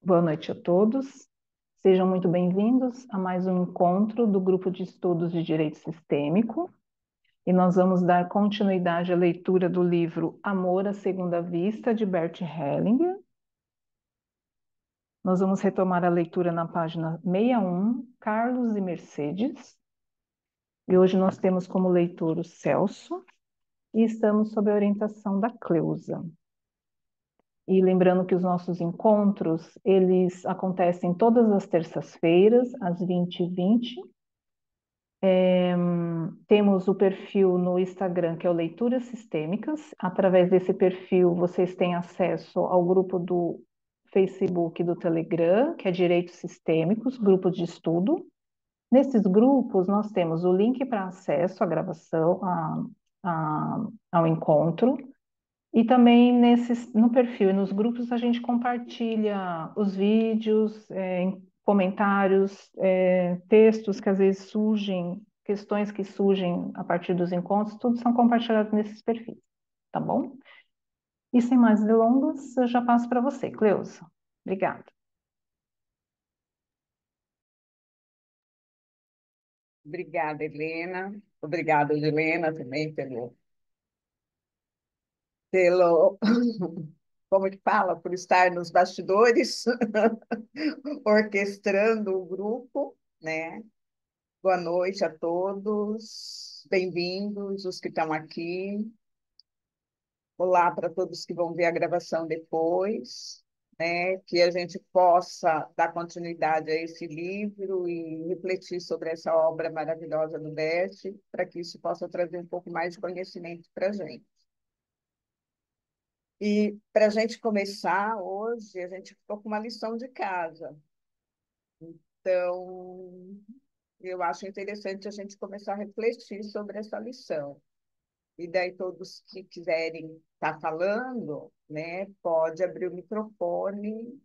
Boa noite a todos. Sejam muito bem-vindos a mais um encontro do Grupo de Estudos de Direito Sistêmico. E nós vamos dar continuidade à leitura do livro Amor à Segunda Vista, de Bert Hellinger. Nós vamos retomar a leitura na página 61, Carlos e Mercedes. E hoje nós temos como leitor o Celso e estamos sob a orientação da Cleusa. E lembrando que os nossos encontros, eles acontecem todas as terças-feiras, às 20h20. Temos o perfil no Instagram, que é o Leituras Sistêmicas. Através desse perfil, vocês têm acesso ao grupo do Facebook e do Telegram, que é Direitos Sistêmicos, grupo de estudo. Nesses grupos, nós temos o link para acesso à gravação, ao encontro. E também no perfil e nos grupos a gente compartilha os vídeos, comentários, textos que às vezes surgem, questões que surgem a partir dos encontros, tudo são compartilhados nesses perfis, tá bom? E sem mais delongas, eu já passo para você, Cleusa. Obrigada. Obrigada, Helena. Obrigada, Helena, também pelo, como que fala, por estar nos bastidores, orquestrando o grupo, né? Boa noite a todos, bem-vindos, os que estão aqui. Olá para todos que vão ver a gravação depois, né? Que a gente possa dar continuidade a esse livro e refletir sobre essa obra maravilhosa do Bert, para que isso possa trazer um pouco mais de conhecimento para a gente. E para a gente começar hoje, a gente ficou com uma lição de casa. Então, eu acho interessante a gente começar a refletir sobre essa lição. E daí todos que quiserem estar falando, né, pode abrir o microfone,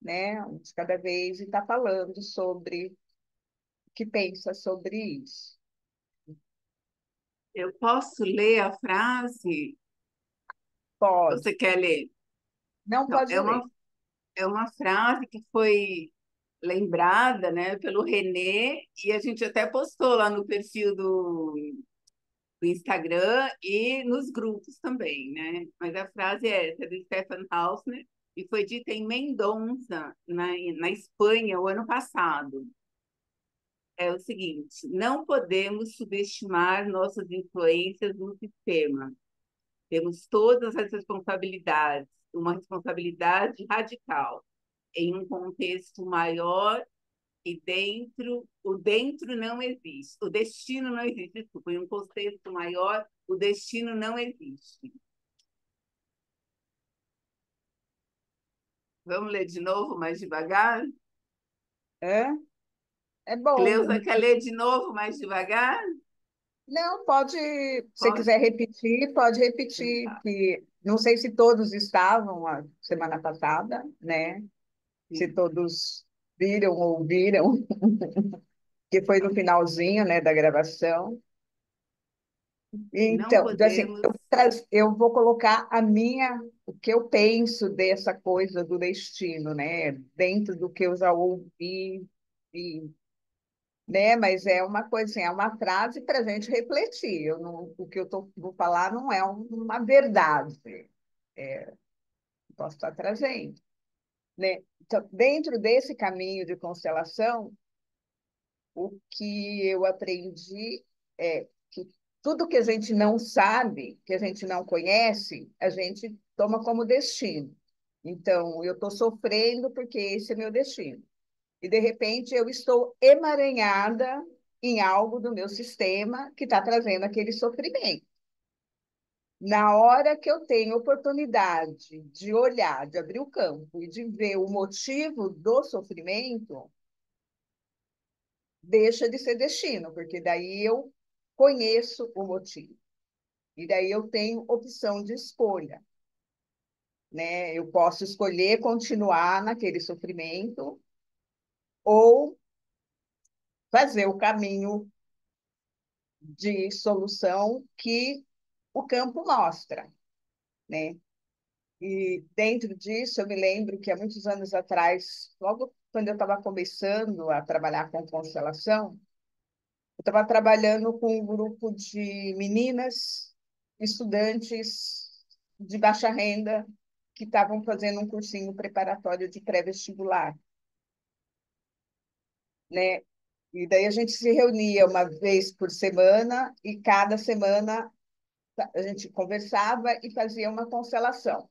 né, um de cada vez e estar falando sobre o que pensa sobre isso. Eu posso ler a frase? Pode, Você quer ler? não Então, pode ler. é uma frase que foi lembrada, né, pelo René, e a gente até postou lá no perfil do Instagram e nos grupos também, né? Mas a frase é essa, de Stefan Hausner, e foi dita em Mendonça, na Espanha, o ano passado. É o seguinte: não podemos subestimar nossas influências no sistema. Temos todas as responsabilidades, uma responsabilidade radical, em um contexto maior e o dentro não existe, o destino não existe, desculpa, em um contexto maior, o destino não existe. Vamos ler de novo, mais devagar? É, é bom. Cleusa quer ler de novo, mais devagar? Não, pode, se você Pode. quiser repetir, pode Então repetir, tá. que não sei se todos estavam a semana passada, né? Se Sim. todos viram ou ouviram, que foi no finalzinho, né, da gravação. Não Então, assim, podemos. eu vou colocar o que eu penso dessa coisa do destino, né? Dentro do que eu já ouvi, e, né? Mas é uma coisa, assim, é uma frase para a gente refletir. O que vou falar não é uma verdade, posso estar trazendo, né? Então, dentro desse caminho de constelação, o que eu aprendi é que tudo que a gente não sabe, que a gente não conhece, a gente toma como destino. Então, eu estou sofrendo porque esse é meu destino. E, de repente, eu estou emaranhada em algo do meu sistema que está trazendo aquele sofrimento. Na hora que eu tenho oportunidade de olhar, de abrir o campo e de ver o motivo do sofrimento, deixa de ser destino, porque daí eu conheço o motivo. E daí eu tenho opção de escolha, né? Eu posso escolher continuar naquele sofrimento ou fazer o caminho de solução que o campo mostra, né? E dentro disso, eu me lembro que há muitos anos atrás, logo quando eu estava começando a trabalhar com constelação, eu estava trabalhando com um grupo de meninas, estudantes de baixa renda, que estavam fazendo um cursinho preparatório de pré-vestibular, né? E daí a gente se reunia uma vez por semana e cada semana a gente conversava e fazia uma constelação.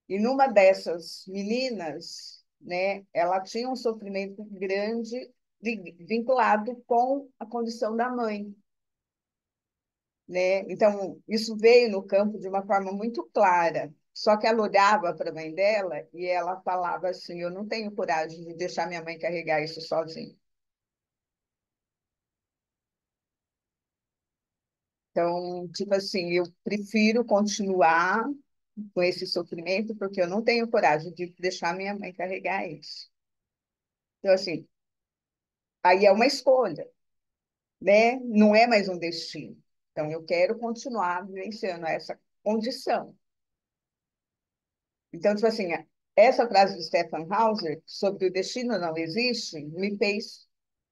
E numa dessas meninas, né, ela tinha um sofrimento grande vinculado com a condição da mãe, né? Então, isso veio no campo de uma forma muito clara. Só que ela olhava para a mãe dela e ela falava assim: eu não tenho coragem de deixar minha mãe carregar isso sozinha. Então, tipo assim, eu prefiro continuar com esse sofrimento porque eu não tenho coragem de deixar minha mãe carregar isso. Então, assim, aí é uma escolha, né? Não é mais um destino. Então, eu quero continuar vivenciando essa condição. Então, tipo assim, essa frase de Stefan Hauser sobre o destino não existe me fez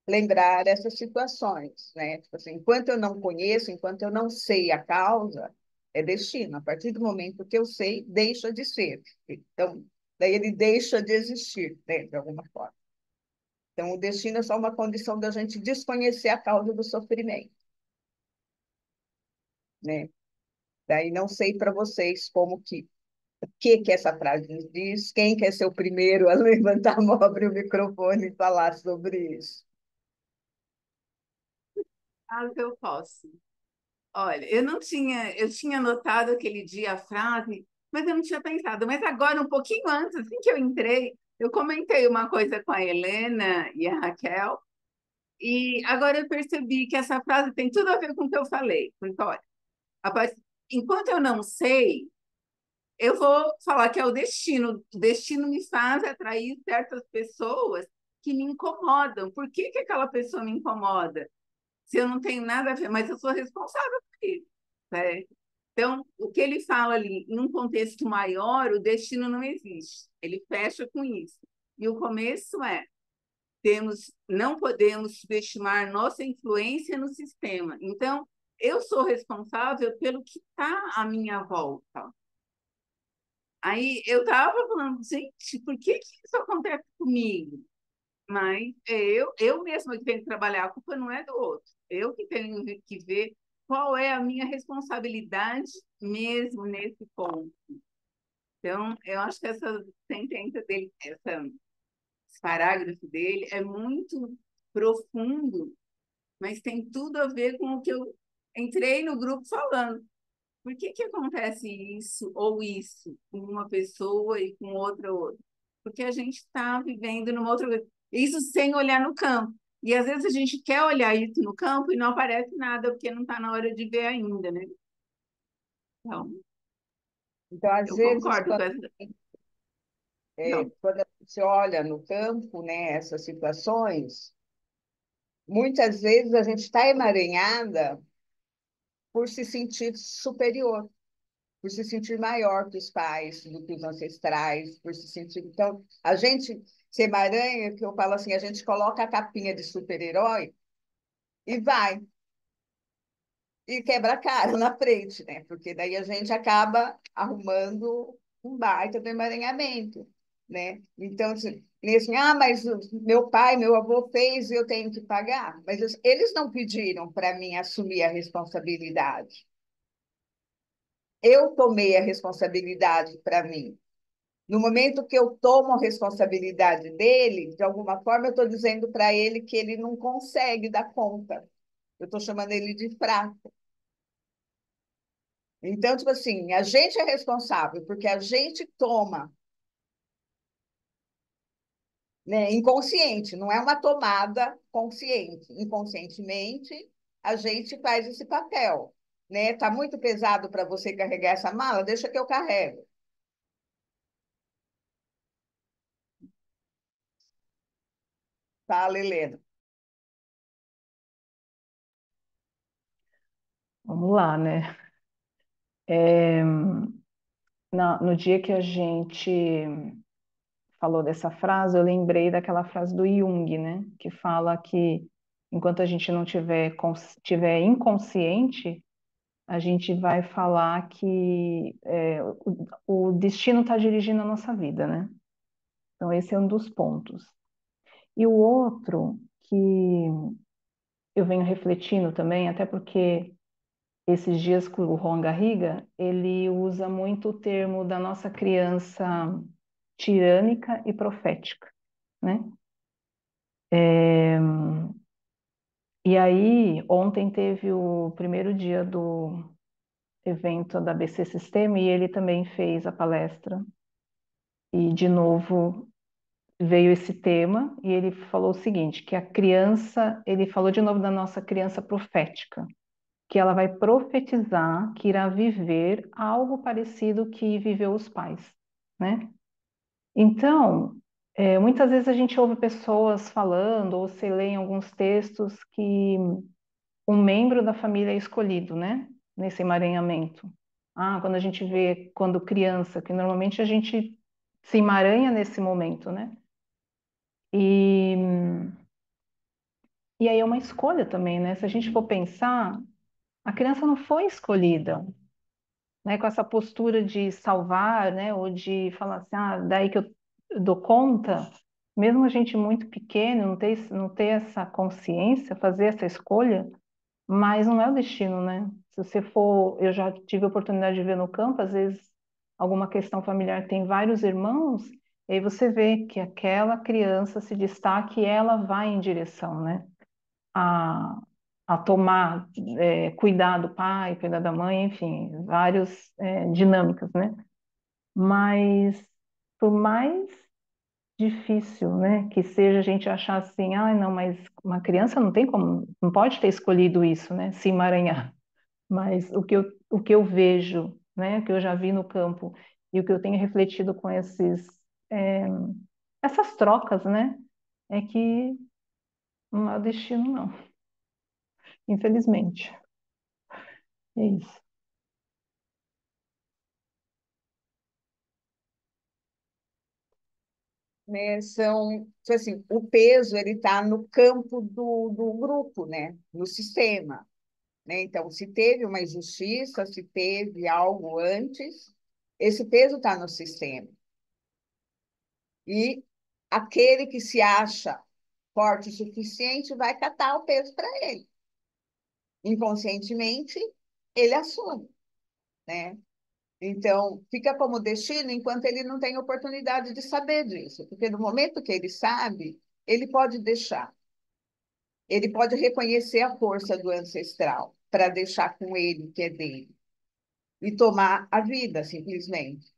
lembrar essas situações, né? Tipo assim, enquanto eu não conheço, enquanto eu não sei a causa, é destino. A partir do momento que eu sei, deixa de ser. Então, daí ele deixa de existir, né, de alguma forma. Então, o destino é só uma condição da gente desconhecer a causa do sofrimento, né? Daí não sei para vocês como que o que essa frase nos diz, quem quer ser o primeiro a levantar a mão, abrir o microfone e falar sobre isso. Ah, eu posso. Olha, eu tinha anotado aquele dia a frase, mas eu não tinha pensado. Mas agora, um pouquinho antes, assim que eu entrei, eu comentei uma coisa com a Helena e a Raquel, e agora eu percebi que essa frase tem tudo a ver com o que eu falei. Porque, olha, a part- enquanto eu não sei, eu vou falar que é o destino. O destino me faz atrair certas pessoas que me incomodam. Por que que aquela pessoa me incomoda? Se eu não tenho nada a ver, mas eu sou responsável por isso, né? Então, o que ele fala ali, em um contexto maior, o destino não existe. Ele fecha com isso. E o começo é: não podemos subestimar nossa influência no sistema. Então, eu sou responsável pelo que está à minha volta. Aí eu estava falando, gente, por que que isso acontece comigo? Mas eu mesma que tenho que trabalhar, a culpa não é do outro. Eu que tenho que ver qual é a minha responsabilidade mesmo nesse ponto. Então, eu acho que essa sentença dele, esse parágrafo dele é muito profundo, mas tem tudo a ver com o que eu entrei no grupo falando. Por que que acontece isso ou isso com uma pessoa e com outra? Porque a gente está vivendo numa outra coisa. Isso sem olhar no campo. E às vezes a gente quer olhar isso no campo e não aparece nada, porque não está na hora de ver ainda, né? Então, Então, às eu vezes, concordo com essa. Não, quando você olha no campo, né, essas situações, muitas vezes a gente está emaranhada por se sentir superior, por se sentir maior que os pais, do que os ancestrais, por se sentir. Então, a gente se emaranha, que eu falo assim, a gente coloca a capinha de super-herói e vai, e quebra a cara na frente, né? Porque daí a gente acaba arrumando um baita do emaranhamento, né? Então, assim, mas meu pai, meu avô fez e eu tenho que pagar. Mas eles não pediram para mim assumir a responsabilidade. Eu tomei a responsabilidade para mim. No momento que eu tomo a responsabilidade dele, de alguma forma eu estou dizendo para ele que ele não consegue dar conta. Eu estou chamando ele de fraco. Então, tipo assim, a gente é responsável porque a gente toma, né, inconsciente, não é uma tomada consciente. Inconscientemente, a gente faz esse papel, né? Tá muito pesado para você carregar essa mala? Deixa que eu carrego. Fala, Helena. Vamos lá, né? É, No dia que a gente falou dessa frase, eu lembrei daquela frase do Jung, né? Que fala que enquanto a gente não tiver inconsciente, a gente vai falar que o destino está dirigindo a nossa vida, né? Então, esse é um dos pontos. E o outro que eu venho refletindo também, até porque esses dias com o Juan Garriga, ele usa muito o termo da nossa criança tirânica e profética, né? E aí, ontem teve o primeiro dia do evento da BC Sistema e ele também fez a palestra. E, de novo, veio esse tema e ele falou o seguinte, que a criança, ele falou de novo da nossa criança profética, que ela vai profetizar que irá viver algo parecido que viveu os pais, né? Então, muitas vezes a gente ouve pessoas falando ou se lê em alguns textos que um membro da família é escolhido, né? Nesse emaranhamento. Ah, quando a gente vê quando criança, que normalmente a gente se emaranha nesse momento, né? E, e aí é uma escolha também, né? Se a gente for pensar, a criança não foi escolhida, né? Com essa postura de salvar, né? Ou de falar assim, ah, daí que eu dou conta, mesmo a gente muito pequeno, não ter essa consciência, fazer essa escolha, mas não é o destino, né? Se você for, eu já tive a oportunidade de ver no campo, às vezes alguma questão familiar tem vários irmãos, e aí você vê que aquela criança se destaca e ela vai em direção, né? A, a tomar, cuidar do pai, cuidar da mãe, enfim, várias dinâmicas, né? Mas por mais difícil, né, que seja a gente achar assim, ah, não, mas uma criança não tem como, não pode ter escolhido isso, né, se emaranhar. Mas o que eu vejo, né, o que eu já vi no campo e o que eu tenho refletido com é, essas trocas, né, é que não é o destino, não, infelizmente. É isso. Né? Tipo assim, o peso ele está no campo do grupo, né? No sistema. Né? Então, se teve uma injustiça, se teve algo antes, esse peso está no sistema. E aquele que se acha forte o suficiente vai catar o peso para ele. Inconscientemente, ele assume, né? Então, fica como destino enquanto ele não tem oportunidade de saber disso, porque no momento que ele sabe, ele pode deixar, ele pode reconhecer a força do ancestral para deixar com ele o que é dele e tomar a vida, simplesmente.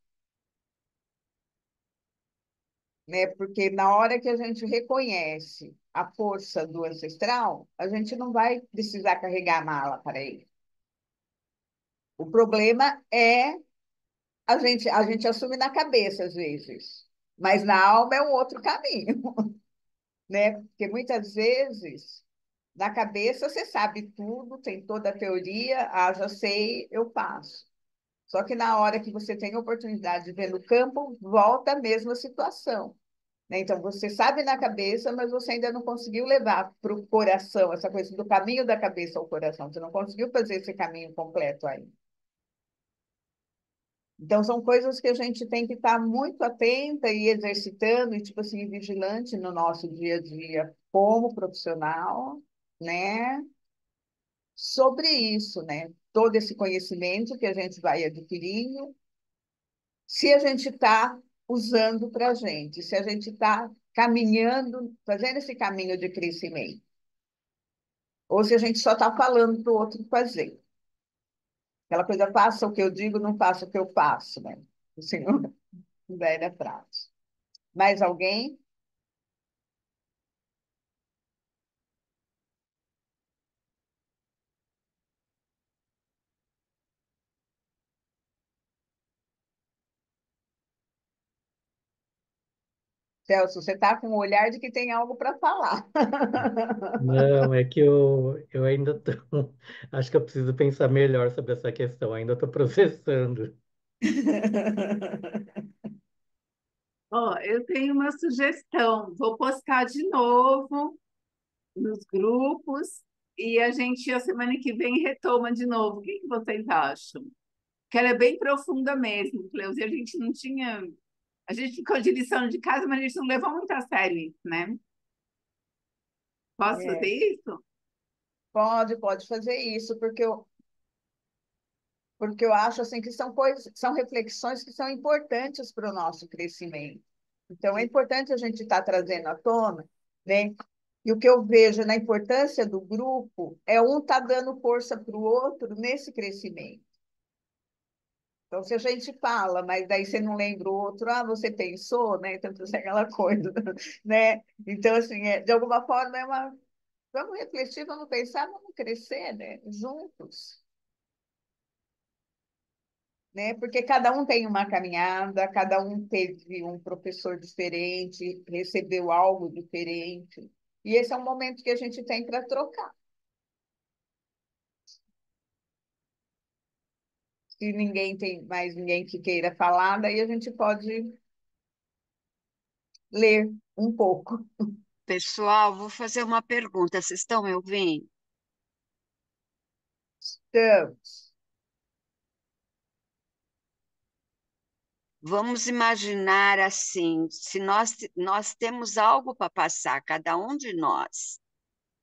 Né? Porque na hora que a gente reconhece a força do ancestral, a gente não vai precisar carregar a mala para ele. O problema é a gente assume na cabeça às vezes, mas na alma é um outro caminho, né? Porque muitas vezes na cabeça você sabe tudo, tem toda a teoria, ah, já sei, eu passo. Só que na hora que você tem a oportunidade de ver no campo, volta a mesma situação. Né? Então, você sabe na cabeça, mas você ainda não conseguiu levar para o coração, essa coisa do caminho da cabeça ao coração. Você não conseguiu fazer esse caminho completo aí. Então, são coisas que a gente tem que estar muito atenta e exercitando, e, tipo assim, vigilante no nosso dia a dia como profissional, né? Sobre isso, né? Todo esse conhecimento que a gente vai adquirindo, se a gente está usando para a gente, se a gente está caminhando, fazendo esse caminho de crescimento, ou se a gente só está falando para o outro fazer. Aquela coisa, faça o que eu digo, não faça o que eu faço, né? Assim, velha frase. Mais alguém? Celso, você está com o olhar de que tem algo para falar. Não, é que eu ainda tô, acho que eu preciso pensar melhor sobre essa questão, ainda estou processando. Ó, eu tenho uma sugestão. Vou postar de novo nos grupos e a gente, a semana que vem, retoma de novo. O que que vocês acham? Que ela é bem profunda mesmo, Cleusa. E a gente não tinha. A gente ficou de lição de casa, mas a gente não levou muito a sério isso, né? Posso fazer É, isso? pode fazer isso, porque eu acho assim que são coisas, são reflexões que são importantes para o nosso crescimento. Então, é importante a gente estar trazendo à tona, né? E o que eu vejo na importância do grupo é um estar dando força para o outro nesse crescimento. Então, se a gente fala, mas daí você não lembra o outro, você pensou, né? Então, é aquela coisa, né? Então, assim, de alguma forma é uma. Vamos refletir, vamos pensar, vamos crescer, né? Juntos. Né? Porque cada um tem uma caminhada, cada um teve um professor diferente, recebeu algo diferente. E esse é um momento que a gente tem para trocar. Se ninguém tem mais ninguém que queira falar, daí a gente pode ler um pouco. Pessoal, vou fazer uma pergunta. Vocês estão me ouvindo? Então, Vamos imaginar assim, se nós temos algo para passar, cada um de nós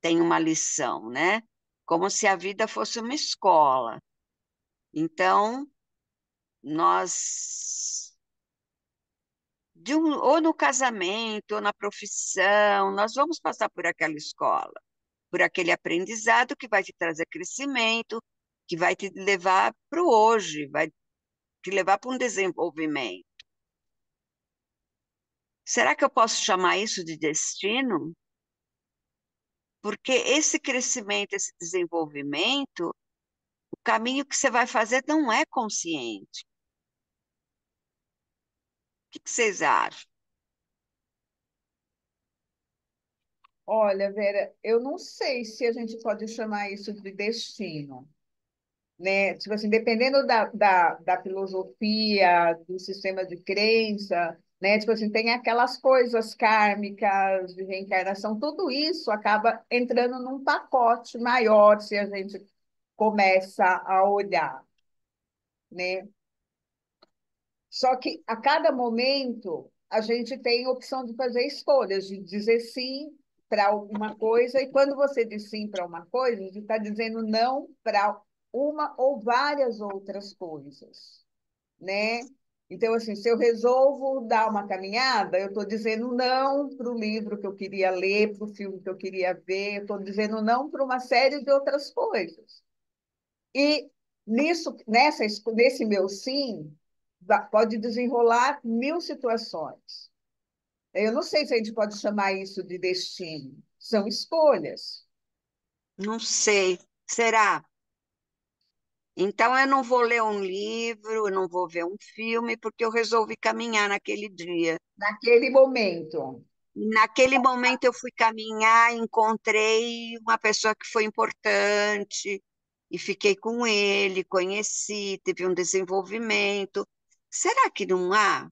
tem uma lição, né? Como se a vida fosse uma escola. Então, nós, ou no casamento, ou na profissão, nós vamos passar por aquela escola, por aquele aprendizado que vai te trazer crescimento, que vai te levar para o hoje, vai te levar para um desenvolvimento. Será que eu posso chamar isso de destino? Porque esse crescimento, esse desenvolvimento, o caminho que você vai fazer não é consciente. O que vocês acham? olha, Vera, eu não sei se a gente pode chamar isso de destino. Né? Tipo assim, dependendo da filosofia, do sistema de crença, né? Tipo assim, tem aquelas coisas kármicas de reencarnação, tudo isso acaba entrando num pacote maior se a gente começa a olhar, né? Só que a cada momento a gente tem a opção de fazer escolhas, de dizer sim para uma coisa, e quando você diz sim para uma coisa, você está dizendo não para uma ou várias outras coisas, né? Então, assim, se eu resolvo dar uma caminhada, eu estou dizendo não para o livro que eu queria ler, para o filme que eu queria ver, eu estou dizendo não para uma série de outras coisas. E nesse meu sim, pode desenrolar mil situações. Eu não sei se a gente pode chamar isso de destino. São escolhas. Não sei. Será? Então eu não vou ler um livro, eu não vou ver um filme, porque eu resolvi caminhar naquele dia. Naquele momento. Naquele momento eu fui caminhar, encontrei uma pessoa que foi importante e fiquei com ele, conheci, teve um desenvolvimento. Será que não há?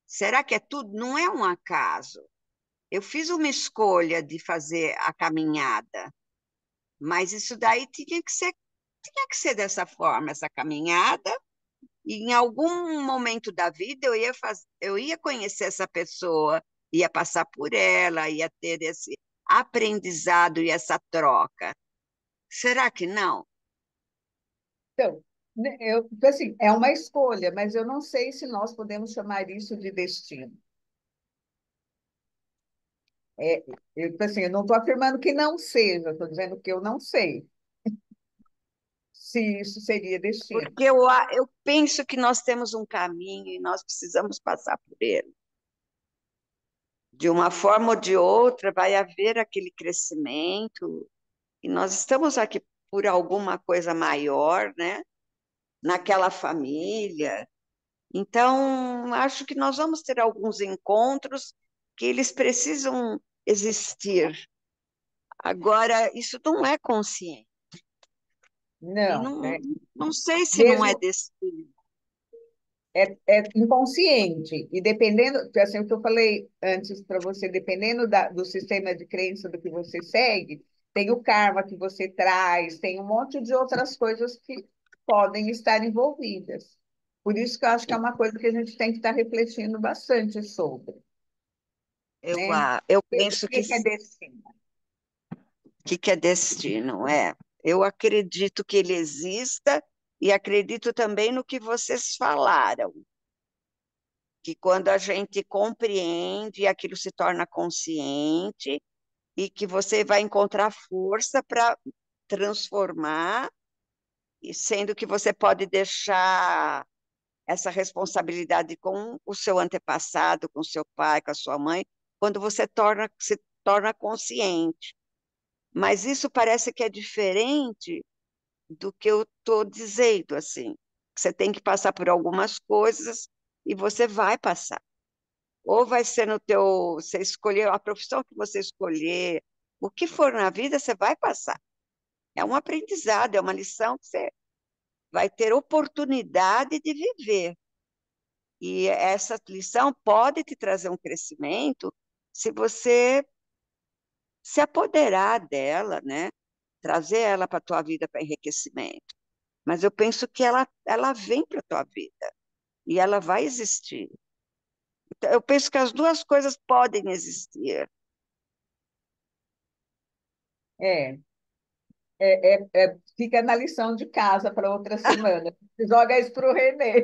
Será que é tudo? Não é um acaso. Eu fiz uma escolha de fazer a caminhada, mas isso daí tinha que ser dessa forma, essa caminhada, e em algum momento da vida eu ia conhecer essa pessoa, ia passar por ela, ia ter esse aprendizado e essa troca. Será que não? Então, né, assim, é uma escolha, mas eu não sei se nós podemos chamar isso de destino. Assim, eu não estou afirmando que não seja, estou dizendo que eu não sei se isso seria destino. Porque eu penso que nós temos um caminho e nós precisamos passar por ele. De uma forma ou de outra, vai haver aquele crescimento, e nós estamos aqui por alguma coisa maior, né? Naquela família. Então, acho que nós vamos ter alguns encontros que eles precisam existir. Agora, isso não é consciente. E Não, não sei se não é mesmo, destino. é inconsciente. E dependendo, assim, o que eu falei antes para você, dependendo do sistema de crença do que você segue, tem o karma que você traz, tem um monte de outras coisas que podem estar envolvidas. Por isso que eu acho que é uma coisa que a gente tem que estar refletindo bastante sobre, né? Eu O penso que que é destino? que é destino? Eu acredito que ele exista e acredito também no que vocês falaram, que quando a gente compreende, aquilo se torna consciente e que você vai encontrar força para transformar, e sendo que você pode deixar essa responsabilidade com o seu antepassado, com o seu pai, com a sua mãe, quando você se torna consciente. Mas isso parece que é diferente do que eu estou dizendo, assim. Você tem que passar por algumas coisas e você vai passar. Ou vai ser no teu, você escolher a profissão que você escolher, o que for na vida, você vai passar. É um aprendizado, é uma lição que você vai ter oportunidade de viver. E essa lição pode te trazer um crescimento se você se apoderar dela, né? Trazer ela para a tua vida para enriquecimento. Mas eu penso que ela vem para a tua vida e ela vai existir. Então, eu penso que as duas coisas podem existir. É, fica na lição de casa para outra semana. Joga isso para o Renê.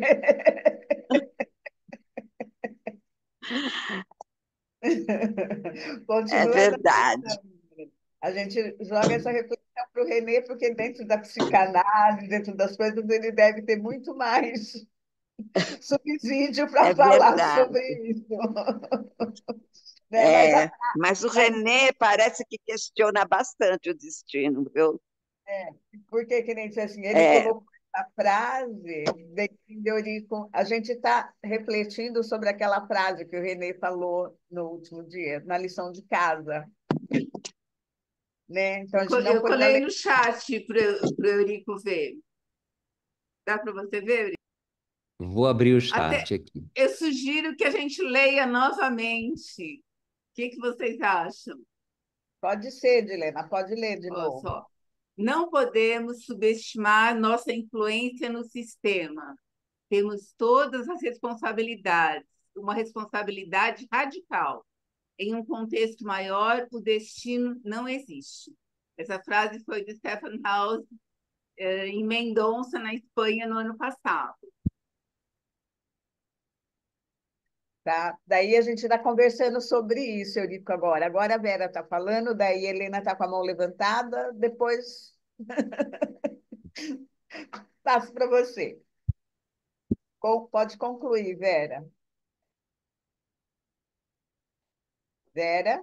É Continua na verdade. lição. A gente joga essa reflexão para o Renê, porque dentro da psicanálise, dentro das coisas, ele deve ter muito mais subsídio para É falar verdade. sobre isso. Né? Mas É, mas o René parece que questiona bastante o destino, viu? porque, que nem disse assim, ele É, colocou essa frase, a gente está refletindo sobre aquela frase que o Renê falou no último dia, na lição de casa, né? Então, a gente não Eu podia colei ler. no chat para o Eurico ver. Dá para você ver, Eurico? Vou abrir o Até, chat aqui. eu sugiro que a gente leia novamente. O que vocês acham? Pode ser, Dilena, pode ler de Olha novo. só. Não podemos subestimar nossa influência no sistema. Temos todas as responsabilidades, uma responsabilidade radical. Em um contexto maior, o destino não existe. Essa frase foi de Stephen House, em Mendonça, na Espanha, no ano passado. Tá? Daí a gente está conversando sobre isso, Eurico, agora. Agora a Vera está falando, daí a Helena está com a mão levantada, depois passo para você. Pode concluir, Vera. Vera,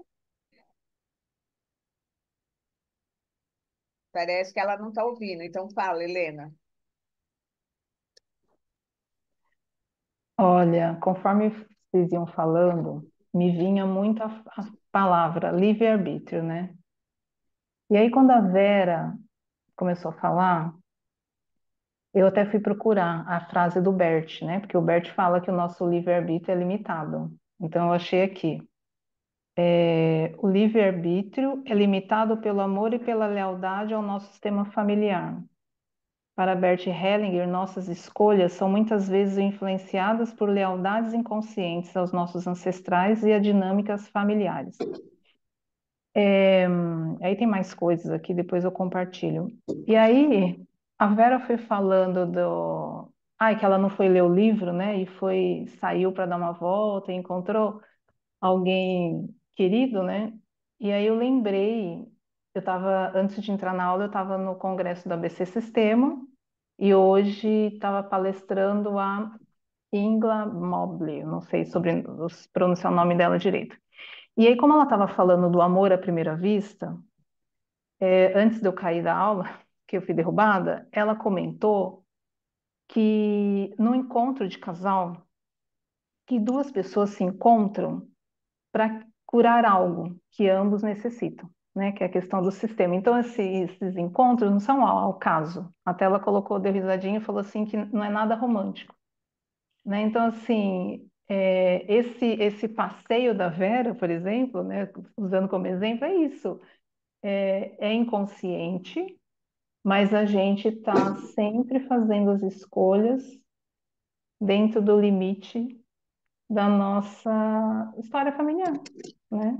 parece que ela não está ouvindo, então fala, Helena. Olha, conforme vocês iam falando, me vinha muito a palavra livre-arbítrio, né? E aí, quando a Vera começou a falar, eu até fui procurar a frase do Bert, né? Porque o Bert fala que o nosso livre-arbítrio é limitado. Então, eu achei aqui. O livre-arbítrio é limitado pelo amor e pela lealdade ao nosso sistema familiar. Para Bert Hellinger, nossas escolhas são muitas vezes influenciadas por lealdades inconscientes aos nossos ancestrais e a dinâmicas familiares. Aí tem mais coisas aqui, depois eu compartilho. E aí, a Vera foi falando do... Ai, que ela não foi ler o livro, né? E saiu para dar uma volta e encontrou alguém querido, né? E aí eu lembrei, antes de entrar na aula, eu estava no congresso da ABC Sistema e hoje estava palestrando a Ingela Mobley, não sei pronunciar o nome dela direito. E aí, como ela estava falando do amor à primeira vista, antes de eu cair da aula, que eu fui derrubada, ela comentou que no encontro de casal, que duas pessoas se encontram para curar algo que ambos necessitam, né? Que é a questão do sistema. Então, esses encontros não são ao caso. Até ela deu risadinha e falou assim que não é nada romântico. né? Então, assim, esse passeio da Vera, por exemplo, né, usando como exemplo, é isso. É inconsciente, mas a gente está sempre fazendo as escolhas dentro do limite da nossa história familiar, né?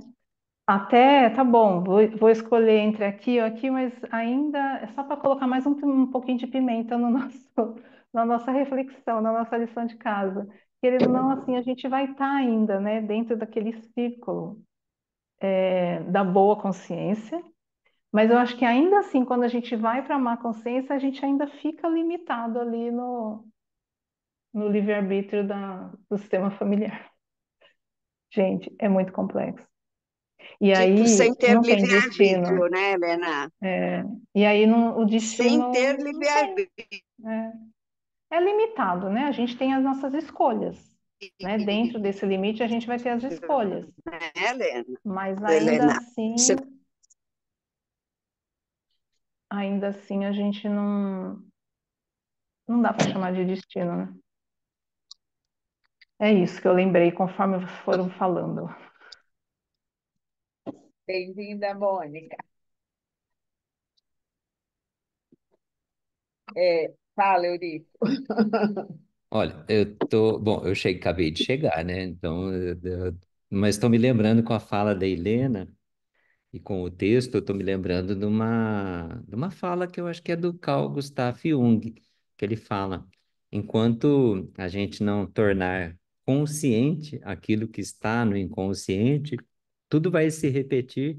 Até, tá bom, vou escolher entre aqui ou aqui, mas ainda é só para colocar mais um pouquinho de pimenta no nosso, na nossa reflexão, na nossa lição de casa. Querendo ou não, assim, a gente vai estar ainda, né, dentro daquele círculo, da boa consciência, mas eu acho que ainda assim, quando a gente vai para a má consciência, a gente ainda fica limitado ali no livre-arbítrio do sistema familiar. Gente, é muito complexo. E Tipo, sem aí ter não tem destino. livre-arbítrio, né, Helena? E aí o Sem ter destino não tem. livre-arbítrio. É limitado, né? A gente tem as nossas escolhas, né? Dentro desse limite a gente vai ter as escolhas, Né, Helena? mas Helena, você ainda assim a gente não dá para chamar de destino, né? É isso que eu lembrei conforme foram falando. Bem-vinda, Mônica. Fala, Eurico. Olha, bom, acabei de chegar, né? Então, mas estou me lembrando com a fala da Helena e com o texto, eu estou me lembrando de uma fala que eu acho que é do Carl Gustav Jung, que ele fala: enquanto a gente não tornar consciente aquilo que está no inconsciente, tudo vai se repetir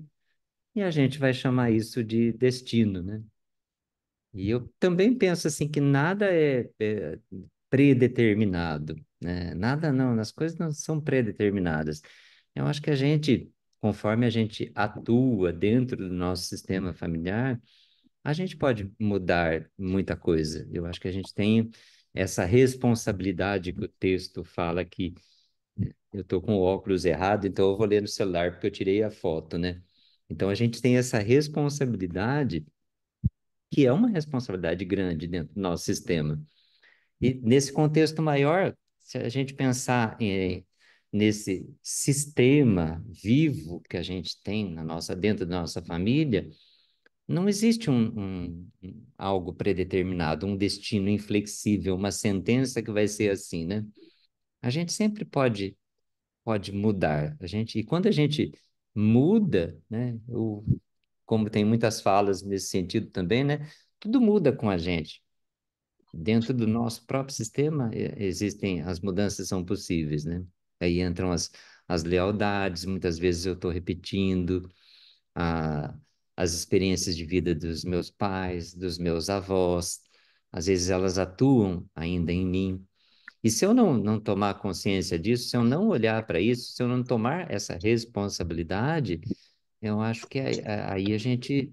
e a gente vai chamar isso de destino, né? E eu também penso assim que nada é predeterminado, né? Nada não, as coisas não são predeterminadas. Eu acho que a gente, conforme a gente atua dentro do nosso sistema familiar, a gente pode mudar muita coisa. Eu acho que a gente tem essa responsabilidade que o texto fala que eu estou com o óculos errado, então eu vou ler no celular porque eu tirei a foto, né? Então a gente tem essa responsabilidade que é uma responsabilidade grande dentro do nosso sistema. E nesse contexto maior, se a gente pensar nesse sistema vivo que a gente tem dentro da nossa família, não existe algo predeterminado, um destino inflexível, uma sentença que vai ser assim, né? A gente sempre pode mudar. E quando a gente muda, né? Como tem muitas falas nesse sentido também, né? Tudo muda com a gente. Dentro do nosso próprio sistema, existem, as mudanças são possíveis, né? Aí entram as lealdades, muitas vezes eu estou repetindo a, as experiências de vida dos meus pais, dos meus avós, às vezes elas atuam ainda em mim. E se eu não tomar consciência disso, se eu não olhar para isso, se eu não tomar essa responsabilidade, eu acho que aí a gente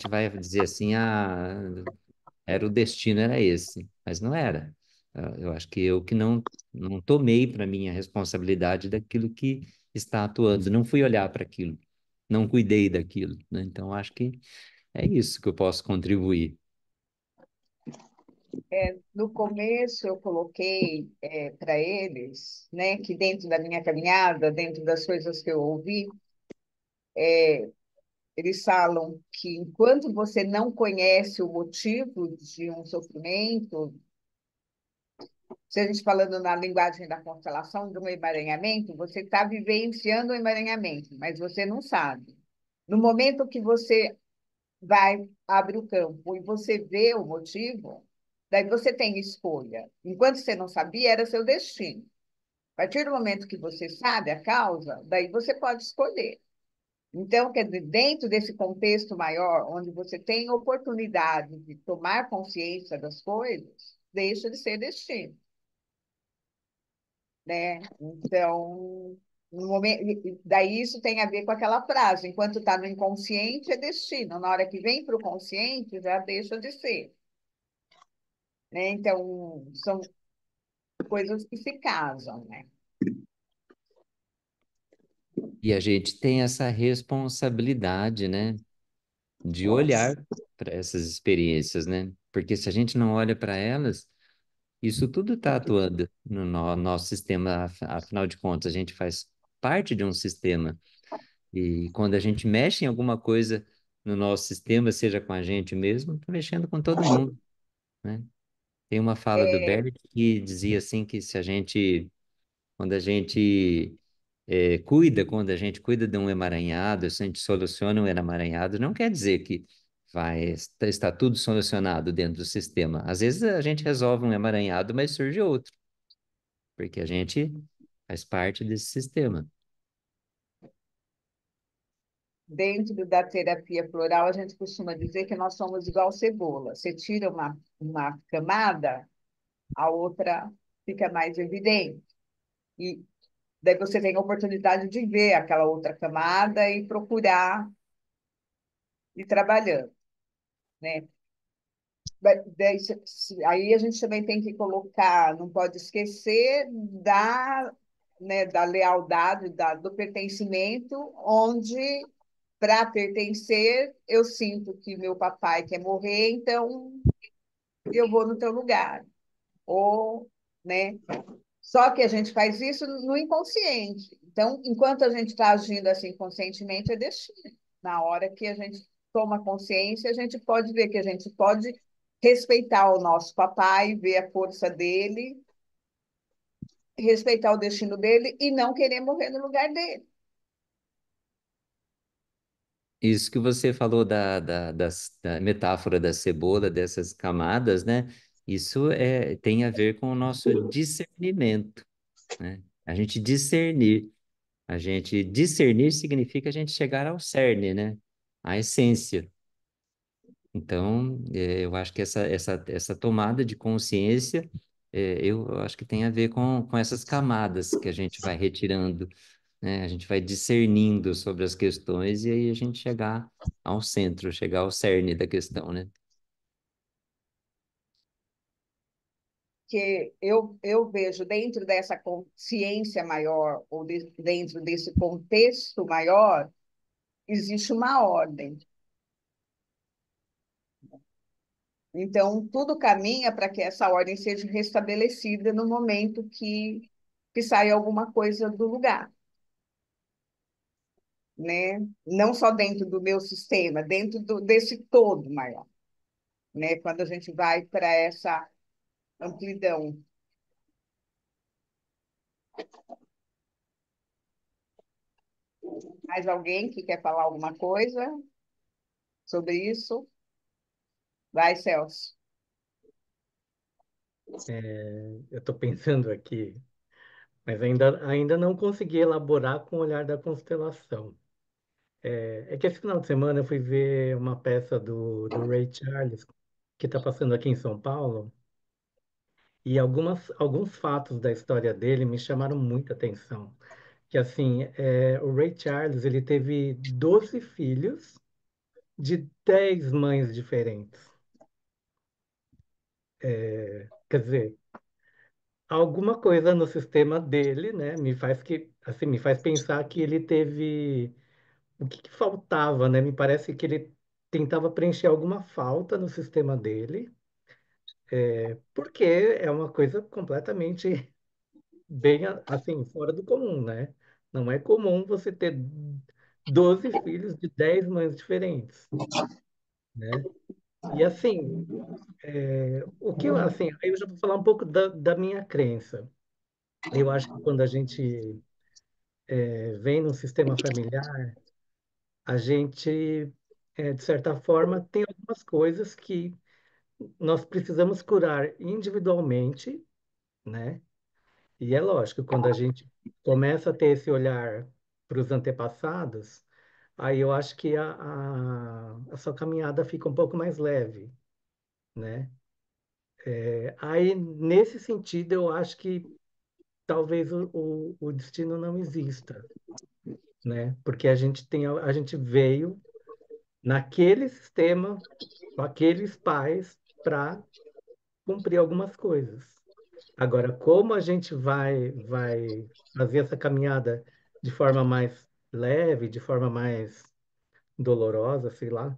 vai dizer assim, era o destino, era esse, mas não era. Eu acho que eu que não tomei para mim a responsabilidade daquilo que está atuando, não fui olhar para aquilo, não cuidei daquilo, né? Então, acho que é isso que eu posso contribuir. No começo, eu coloquei para eles, né, que dentro da minha caminhada, dentro das coisas que eu ouvi, eles falam que enquanto você não conhece o motivo de um sofrimento, se a gente falando na linguagem da constelação, de um emaranhamento, você está vivenciando o emaranhamento, mas você não sabe. No momento que você vai, abre o campo e você vê o motivo, daí você tem escolha. Enquanto você não sabia, era seu destino. A partir do momento que você sabe a causa, daí você pode escolher. Então, quer dizer, dentro desse contexto maior, onde você tem oportunidade de tomar consciência das coisas, deixa de ser destino, né? Então, no momento, daí isso tem a ver com aquela frase: enquanto está no inconsciente é destino, na hora que vem para o consciente já deixa de ser, né? Então, são coisas que se casam, né? E a gente tem essa responsabilidade, né, de olhar para essas experiências, né? Porque se a gente não olha para elas, Isso tudo está atuando no nosso sistema, afinal de contas, a gente faz parte de um sistema. E quando a gente mexe em alguma coisa no nosso sistema, seja com a gente mesmo, está mexendo com todo mundo, né? Tem uma fala do É, Bert que dizia assim que se a gente, quando a gente quando a gente cuida de um emaranhado, se a gente soluciona um emaranhado, não quer dizer que está tudo solucionado dentro do sistema. Às vezes a gente resolve um emaranhado, mas surge outro, porque a gente faz parte desse sistema. dentro da terapia floral, a gente costuma dizer que nós somos igual cebola. Você tira uma camada, a outra fica mais evidente. E daí você tem a oportunidade de ver aquela outra camada e procurar ir trabalhando, né? Aí a gente também tem que colocar, não pode esquecer da lealdade, do pertencimento, onde, para pertencer, eu sinto que meu papai quer morrer, então eu vou no teu lugar. Ou, né? Só que a gente faz isso no inconsciente. Então, enquanto a gente está agindo assim conscientemente, é destino. Na hora que a gente toma consciência, a gente pode ver que a gente pode respeitar o nosso papai, ver a força dele, respeitar o destino dele e não querer morrer no lugar dele. Isso que você falou da metáfora da cebola, dessas camadas, né? Isso tem a ver com o nosso discernimento, né? A gente discernir. A gente discernir significa a gente chegar ao cerne, né? À essência. Então, eu acho que essa tomada de consciência, eu acho que tem a ver com essas camadas que a gente vai retirando, né? A gente vai discernindo sobre as questões e aí a gente chegar ao centro, chegar ao cerne da questão, né? Que eu vejo dentro dessa consciência maior, ou dentro desse contexto maior, existe uma ordem. Então, tudo caminha para que essa ordem seja restabelecida no momento que sai alguma coisa do lugar, né? Não só dentro do meu sistema, dentro desse todo maior, né? Quando a gente vai para essa amplidão. Mais alguém que quer falar alguma coisa sobre isso? Vai, Celso. Eu estou pensando aqui, mas ainda não consegui elaborar com o olhar da constelação. É que esse final de semana eu fui ver uma peça do Ray Charles, que está passando aqui em São Paulo, e alguns fatos da história dele me chamaram muita atenção. Que assim, o Ray Charles ele teve 12 filhos de 10 mães diferentes. Quer dizer, alguma coisa no sistema dele, né, me faz pensar que ele teve o que faltava, né? Me parece que ele tentava preencher alguma falta no sistema dele, porque é uma coisa completamente bem assim fora do comum, né? Não é comum você ter 12 filhos de 10 mães diferentes, né? E assim, o que eu, assim, aí eu já vou falar um pouco da minha crença. Eu acho que quando a gente vem num sistema familiar, a gente, de certa forma, tem algumas coisas que nós precisamos curar individualmente, né? E é lógico, quando a gente começa a ter esse olhar para os antepassados, aí eu acho que a sua caminhada fica um pouco mais leve, né? Aí, nesse sentido, eu acho que talvez o destino não exista, né? Porque a gente veio naquele sistema, com aqueles pais, para cumprir algumas coisas. Agora, como a gente vai fazer essa caminhada de forma mais leve, de forma mais dolorosa, sei lá,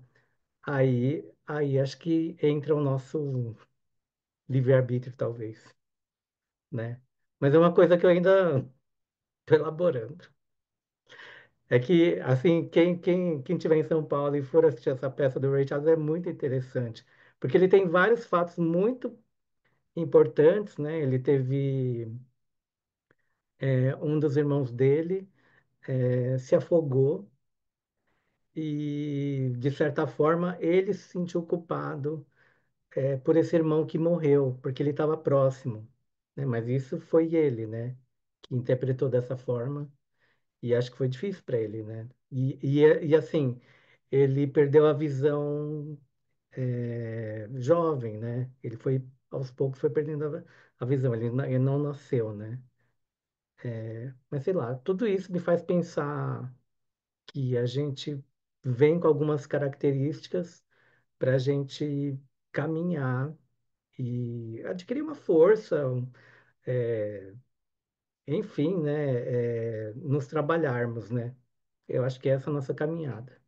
aí acho que entra o nosso livre-arbítrio, talvez. né? Mas é uma coisa que eu ainda estou elaborando. É que, assim, quem tiver em São Paulo e for assistir essa peça do Ray Charles é muito interessante, porque ele tem vários fatos muito importantes, né? Ele teve um dos irmãos dele se afogou e, de certa forma, ele se sentiu culpado por esse irmão que morreu, porque ele estava próximo, né? Mas isso foi ele, né? Que interpretou dessa forma e acho que foi difícil para ele, né? E assim, ele perdeu a visão jovem, né? Ele foi, aos poucos, foi perdendo a visão, ele não nasceu, né? Mas sei lá, tudo isso me faz pensar que a gente vem com algumas características para a gente caminhar e adquirir uma força, é, enfim, né? Nos trabalharmos, né? Eu acho que essa é a nossa caminhada.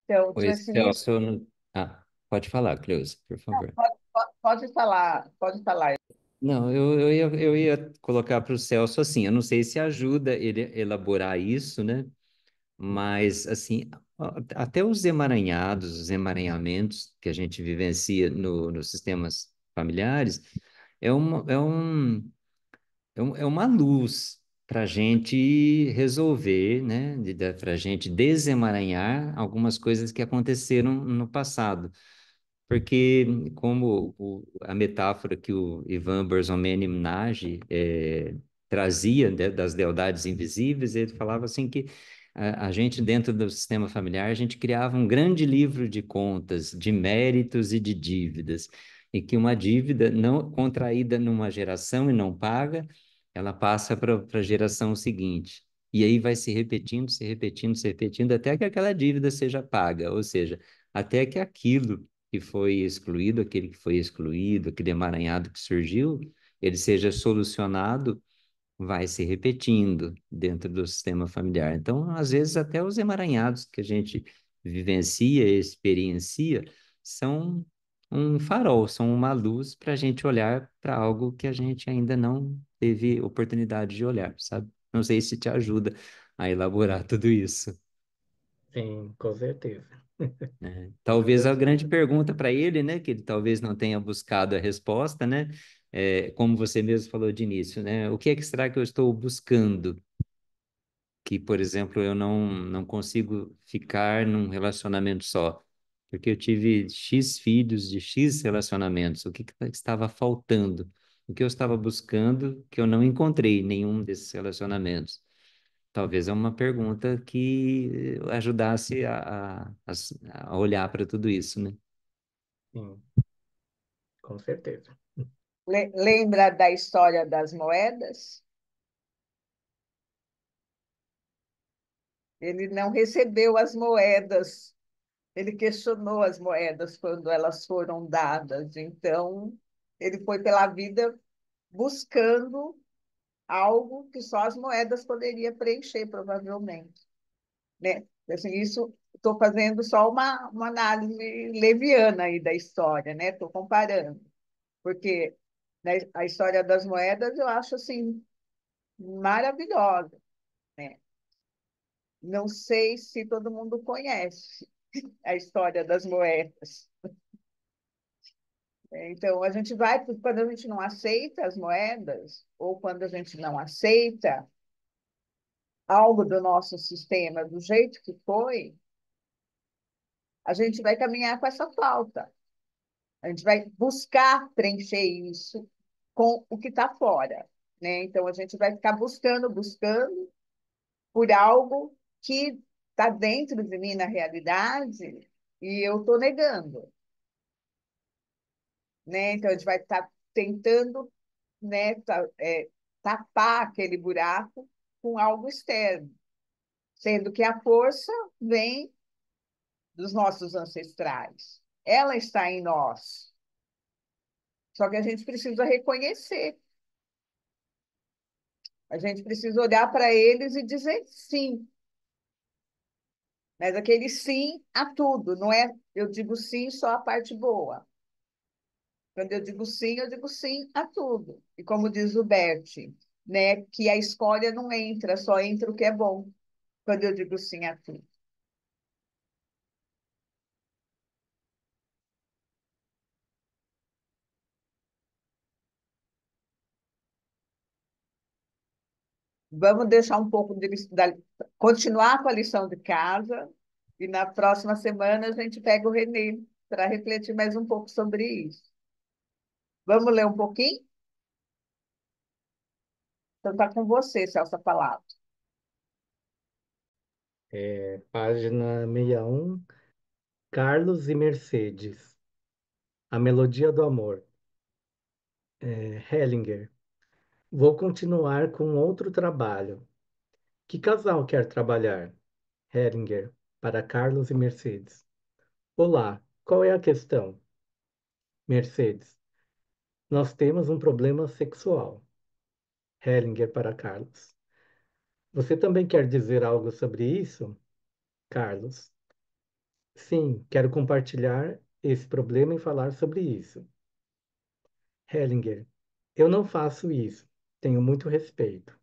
Então, Oi, assim, Celso. Ah, pode falar, Cleusa, por favor. pode falar. Não, eu ia colocar para o Celso assim, eu não sei se ajuda ele a elaborar isso, né? Mas, assim, até os emaranhados, os emaranhamentos que a gente vivencia nos sistemas familiares, é uma, é um, é uma luz para a gente resolver, né? Para a gente desemaranhar algumas coisas que aconteceram no passado. Porque, como a metáfora que o Ivan Berzomenny-Nagy trazia, né, das lealdades invisíveis, ele falava assim que a gente, dentro do sistema familiar, a gente criava um grande livro de contas, de méritos e de dívidas, e que uma dívida não contraída numa geração e não paga, ela passa para a geração seguinte. E aí vai se repetindo, se repetindo, se repetindo, até que aquela dívida seja paga, ou seja, até que aquilo que foi excluído, aquele que foi excluído, aquele emaranhado que surgiu, ele seja solucionado, vai se repetindo dentro do sistema familiar. Então, às vezes, até os emaranhados que a gente vivencia, experiencia, são um farol, são uma luz para a gente olhar para algo que a gente ainda não teve oportunidade de olhar, sabe? Não sei se te ajuda a elaborar tudo isso. Sim, com certeza. Talvez Ajuda a sim. grande pergunta para ele, né, que ele talvez não tenha buscado a resposta, né, como você mesmo falou de início, né, o que é que será que eu estou buscando? Que, por exemplo, eu não consigo ficar num relacionamento só, porque eu tive X filhos de X relacionamentos, o que estava faltando? O que eu estava buscando que eu não encontrei em nenhum desses relacionamentos? Talvez é uma pergunta que ajudasse a olhar para tudo isso, né? Sim, com certeza. Lembra da história das moedas? Ele não recebeu as moedas, ele questionou as moedas quando elas foram dadas. Então, ele foi pela vida buscando algo que só as moedas poderiam preencher, provavelmente, né? Assim, isso estou fazendo só uma análise leviana aí da história, né? Estou comparando, porque, né, a história das moedas eu acho assim maravilhosa, né? Não sei se todo mundo conhece a história das moedas. Então, a gente vai, quando a gente não aceita as moedas, ou quando a gente não aceita algo do nosso sistema do jeito que foi, a gente vai caminhar com essa falta. A gente vai buscar preencher isso com o que está fora, né? Então, a gente vai ficar buscando, buscando por algo que está dentro de mim na realidade e eu estou negando, né? Então, a gente vai estar tentando, né, tapar aquele buraco com algo externo, sendo que a força vem dos nossos ancestrais. Ela está em nós. Só que a gente precisa reconhecer. A gente precisa olhar para eles e dizer sim. Mas aquele sim a tudo, não é? Eu digo sim só a parte boa. Quando eu digo sim a tudo. E como diz o Bert, né, que a escolha não entra, só entra o que é bom. Quando eu digo sim a tudo. Vamos deixar um pouco continuar com a lição de casa e na próxima semana a gente pega o Renê para refletir mais um pouco sobre isso. Vamos ler um pouquinho? Então está com você, Celso, a palavra. Página 61, Carlos e Mercedes, A Melodia do Amor. Hellinger. Vou continuar com outro trabalho. Que casal quer trabalhar? Hellinger, para Carlos e Mercedes. Olá, qual é a questão? Mercedes. Nós temos um problema sexual. Hellinger para Carlos. Você também quer dizer algo sobre isso? Carlos. Sim, quero compartilhar esse problema e falar sobre isso. Hellinger. Eu não faço isso. Tenho muito respeito.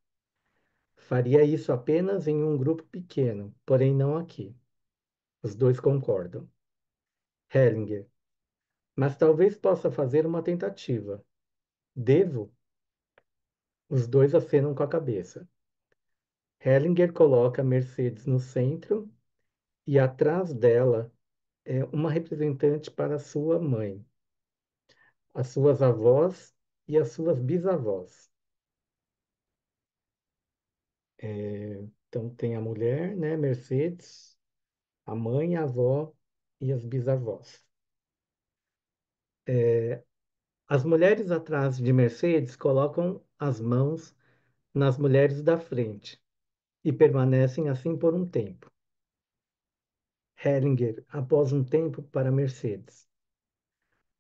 Faria isso apenas em um grupo pequeno, porém não aqui. Os dois concordam. Hellinger. Mas talvez possa fazer uma tentativa. Devo? Os dois acenam com a cabeça. Hellinger coloca Mercedes no centro e atrás dela é uma representante para sua mãe, as suas avós e as suas bisavós. Então tem a mulher, né, Mercedes, a mãe, a avó e as bisavós. As mulheres atrás de Mercedes colocam as mãos nas mulheres da frente e permanecem assim por um tempo. Hellinger, após um tempo, para Mercedes.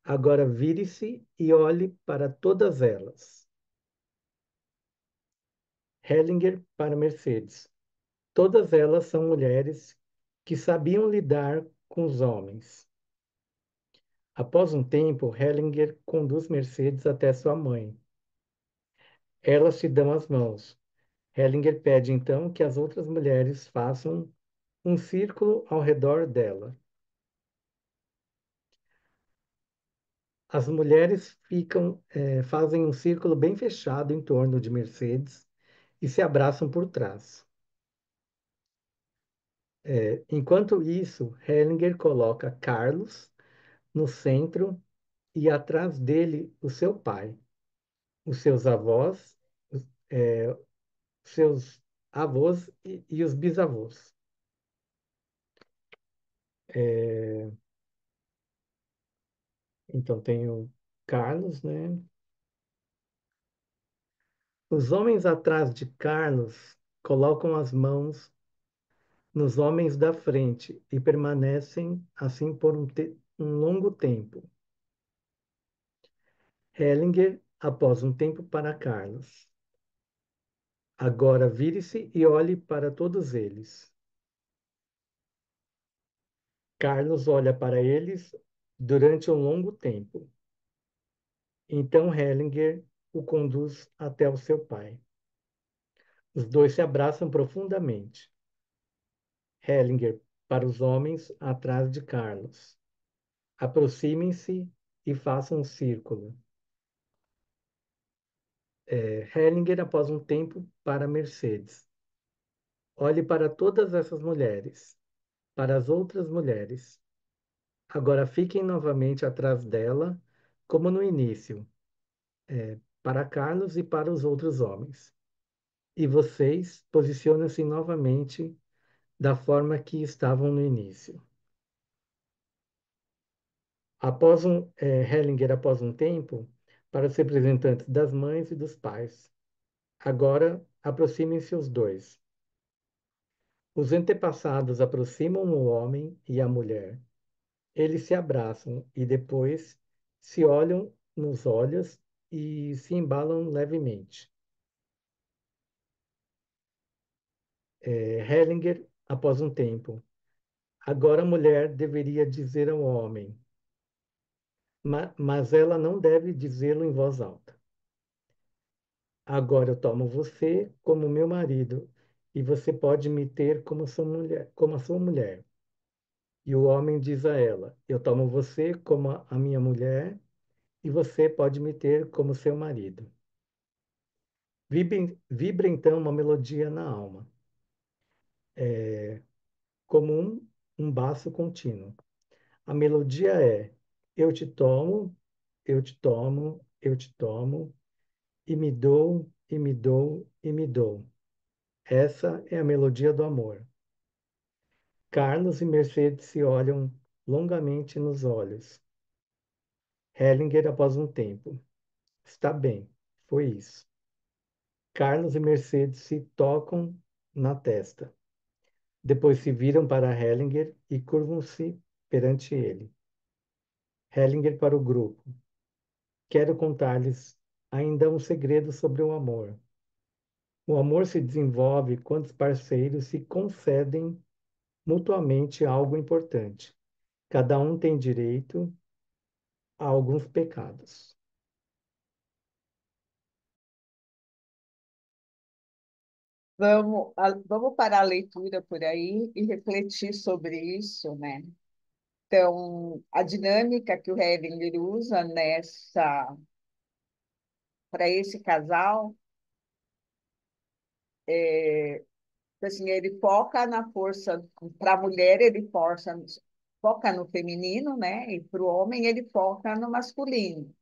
Agora vire-se e olhe para todas elas. Hellinger para Mercedes. Todas elas são mulheres que sabiam lidar com os homens. Após um tempo, Hellinger conduz Mercedes até sua mãe. Elas se dão as mãos. Hellinger pede então que as outras mulheres façam um círculo ao redor dela. As mulheres fazem um círculo bem fechado em torno de Mercedes e se abraçam por trás. Enquanto isso, Hellinger coloca Carlos no centro e atrás dele o seu pai, os seus avós, os seus avós e os bisavós. É, então tem o Carlos, né? Os homens atrás de Carlos colocam as mãos nos homens da frente e permanecem assim por um longo tempo. Hellinger, após um tempo, para Carlos. Agora vire-se e olhe para todos eles. Carlos olha para eles durante um longo tempo. Então Hellinger o conduz até o seu pai. Os dois se abraçam profundamente. Hellinger para os homens atrás de Carlos. Aproximem-se e façam um círculo. Hellinger, após um tempo, para Mercedes. Olhe para todas essas mulheres, para as outras mulheres. Agora fiquem novamente atrás dela, como no início, para Carlos e para os outros homens. E vocês posicionam-se novamente da forma que estavam no início. Hellinger, após um tempo, para os representantes das mães e dos pais. Agora aproximem-se os dois. Os antepassados aproximam o homem e a mulher. Eles se abraçam e depois se olham nos olhos e se embalam levemente. Hellinger, após um tempo. Agora a mulher deveria dizer ao homem: mas ela não deve dizê-lo em voz alta. Agora eu tomo você como meu marido, e você pode me ter como sua mulher, como a sua mulher. E o homem diz a ela: eu tomo você como a minha mulher, e você pode me ter como seu marido. Vibra então uma melodia na alma, como um baço contínuo. A melodia é: eu te tomo, eu te tomo, eu te tomo, e me dou, e me dou, e me dou. Essa é a melodia do amor. Carlos e Mercedes se olham longamente nos olhos. Hellinger após um tempo. Está bem, foi isso. Carlos e Mercedes se tocam na testa. Depois se viram para Hellinger e curvam-se perante ele. Hellinger para o grupo. Quero contar-lhes ainda um segredo sobre o amor. O amor se desenvolve quando os parceiros se concedem mutuamente algo importante. Cada um tem direito a alguns pecados. Vamos parar a leitura por aí e refletir sobre isso, né? Então, a dinâmica que o Heving usa para esse casal, assim, ele foca na força, para a mulher foca no feminino, né? E para o homem ele foca no masculino,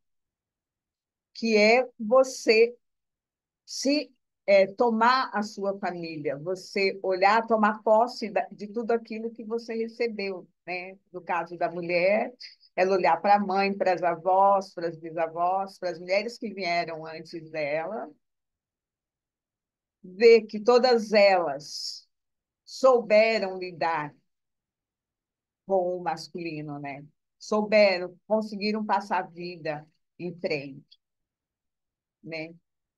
que é você se tomar a sua família, você olhar, tomar posse de tudo aquilo que você recebeu, né? No caso da mulher, ela olhar para a mãe, para as avós, para as bisavós, para as mulheres que vieram antes dela, ver que todas elas souberam lidar com o masculino, né? Souberam, conseguiram passar a vida em frente, né?